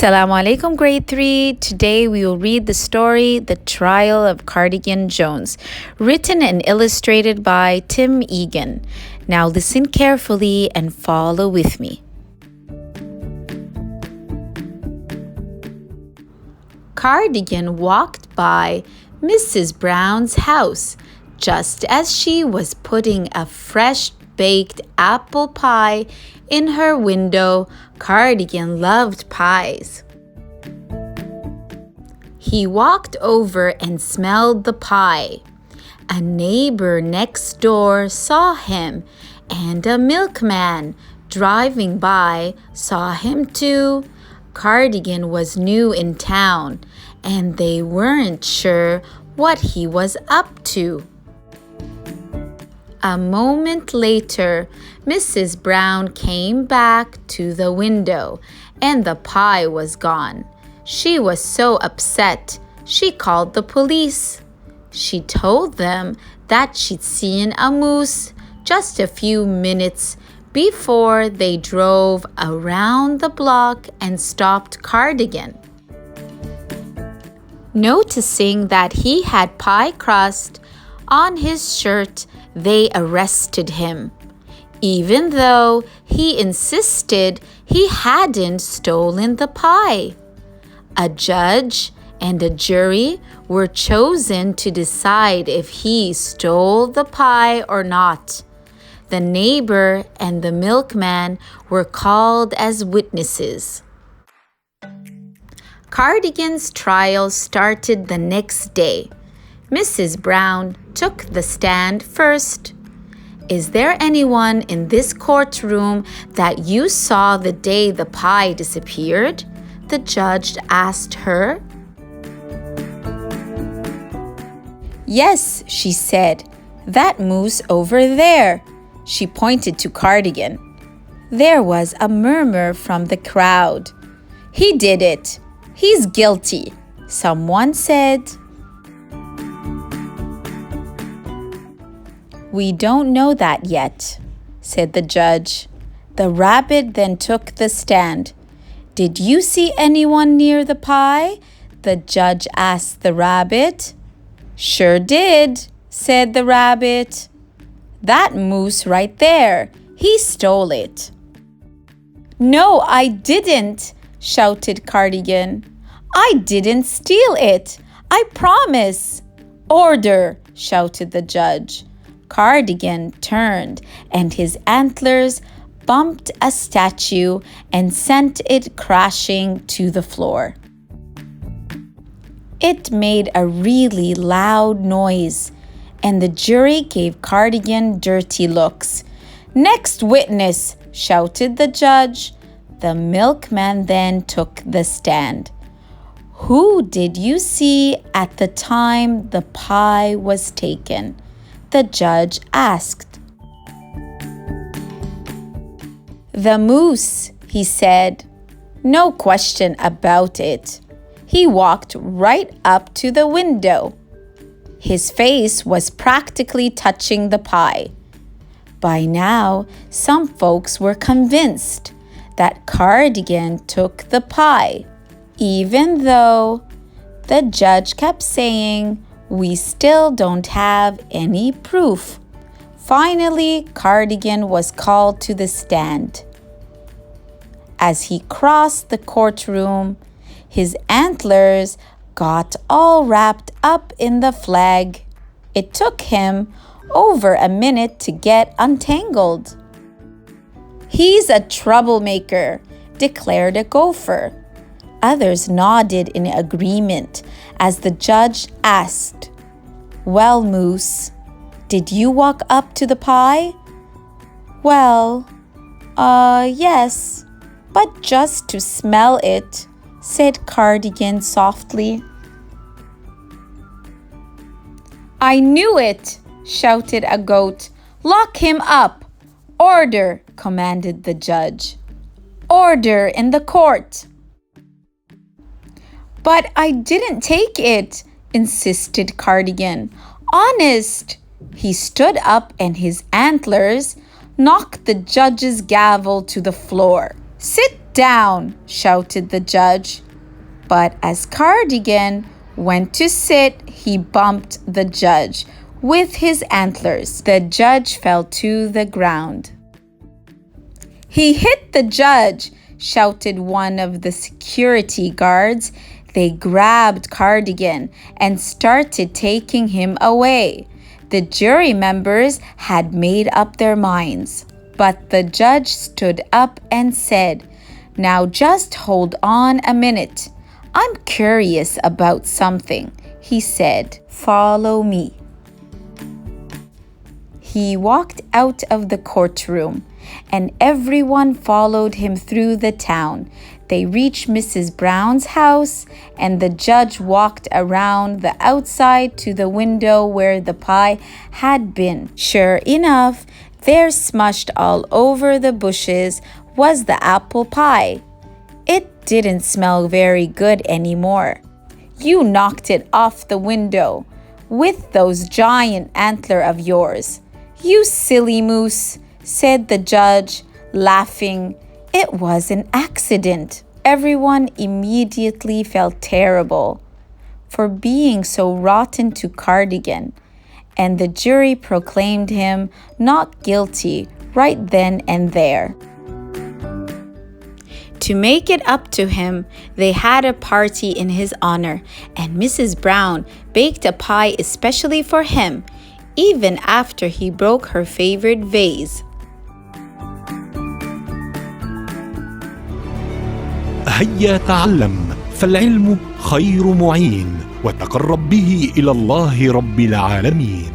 Assalamu alaikum, grade 3. Today we will read the story The Trial of Cardigan Jones, written and illustrated by Tim Egan. Now listen carefully and follow with me. Cardigan walked by Mrs. Brown's house just as she was putting a fresh baked apple pie in her window. Cardigan loved pies. He walked over and smelled the pie. A neighbor next door saw him, and a milkman driving by saw him too. Cardigan was new in town, and they weren't sure what he was up to. A moment later, Mrs. Brown came back to the window, and the pie was gone. She was so upset, she called the police. She told them that she'd seen a moose just a few minutes before they drove around the block and stopped Cardigan. Noticing that he had pie crust on his shirt, they arrested him, even though he insisted he hadn't stolen the pie. A judge and a jury were chosen to decide if he stole the pie or not. The neighbor and the milkman were called as witnesses. Cardigan's trial started the next day. Mrs. Brown took the stand first. "Is there anyone in this courtroom that you saw the day the pie disappeared?" the judge asked her. "Yes," she said. "That moose over there." She pointed to Cardigan. There was a murmur from the crowd. "He did it. He's guilty," someone said. "We don't know that yet," said the judge. The rabbit then took the stand. "Did you see anyone near the pie?" the judge asked the rabbit. "Sure did," said the rabbit. "That moose right there, he stole it." "No, I didn't," shouted Cardigan. "I didn't steal it. I promise." "Order," shouted the judge. Cardigan turned, and his antlers bumped a statue and sent it crashing to the floor. It made a really loud noise, and the jury gave Cardigan dirty looks. "Next witness," shouted the judge. The milkman then took the stand. "Who did you see at the time the pie was taken?" the judge asked. "The moose," he said. No question about it. He walked right up to the window. His face was practically touching the pie. By now, some folks were convinced that Cardigan took the pie, even though the judge kept saying, "We still don't have any proof." Finally, Cardigan was called to the stand. As he crossed the courtroom, his antlers got all wrapped up in the flag. It took him over a minute to get untangled. "He's a troublemaker," declared a gopher. Others nodded in agreement as the judge asked, "Well, Moose, did you walk up to the pie?" "Well, yes, but just to smell it," said Cardigan softly. "I knew it," shouted a goat. "Lock him up." "Order," commanded the judge. "Order in the court." "But I didn't take it," insisted Cardigan. "Honest." He stood up and his antlers knocked the judge's gavel to the floor. "Sit down," shouted the judge. But as Cardigan went to sit, he bumped the judge with his antlers. The judge fell to the ground. "He hit the judge," shouted one of the security guards. They grabbed Cardigan and started taking him away. The jury members had made up their minds, but the judge stood up and said, "Now just hold on a minute. I'm curious about something," he said. "Follow me." He walked out of the courtroom, and everyone followed him through the town. They reached Mrs. Brown's house, and the judge walked around the outside to the window where the pie had been. Sure enough, there, smushed all over the bushes, was the apple pie. It didn't smell very good anymore. "You knocked it off the window with those giant antlers of yours, you silly moose," said the judge, laughing. It was an accident. Everyone immediately felt terrible for being so rotten to Cardigan, and the jury proclaimed him not guilty right then and there. To make it up to him, they had a party in his honor, and Mrs. Brown baked a pie especially for him, even after he broke her favorite vase. هيا تعلم، فالعلم خير معين، وتقرب به إلى الله رب العالمين.